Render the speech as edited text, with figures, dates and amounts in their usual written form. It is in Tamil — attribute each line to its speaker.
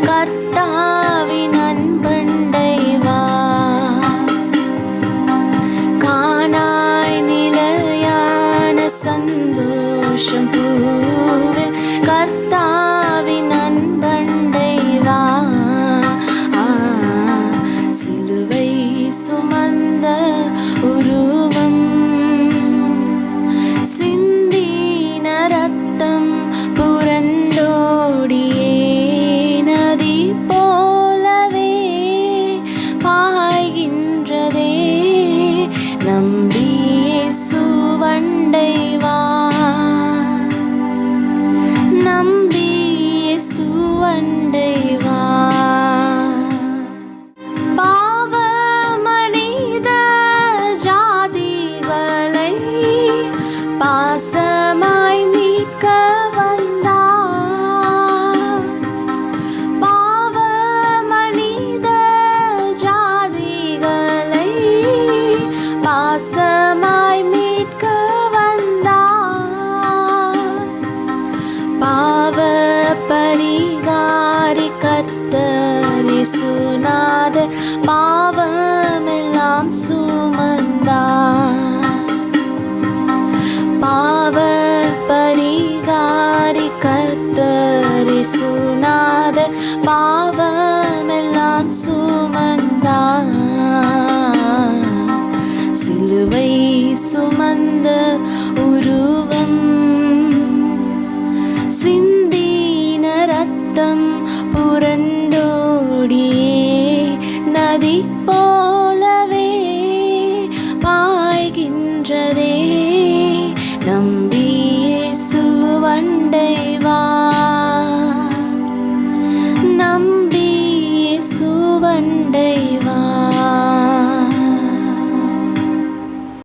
Speaker 1: கர்த்தாவின் அன்பண்டை வா. காணாய் நிலையான சந்தோஷம் பூவில் கர்த்தாவின் அன்பண்டை வா. சிலுவை சுமந்த உருவம் சிந்தின ரத்தம் புரண்டோடியே நதி போலவே பாய்கின்றதே. நம்பி இயேசுவண்டை வா. நம்பி இயேசுவண்டை வா. பாவ மனித ஜாதிகளை பாசமாய் மீட்க வந்தார். பாவ மனித ஜாதிகளை பாசமாய் மீட்க வந்தார். பாவ பரிகாரி கர்த்தர் இயேசுநாதர் பாவமெல்லாம் சுமந்தார். பாவ பரிகாரி கர்த்தர் இயேசுநாதர் பாவமெல்லாம் சுமந்தார். சிலுவை சுமந்த உருவம் சிந்தின ரத்தம் புரண்டோடியே நதி போ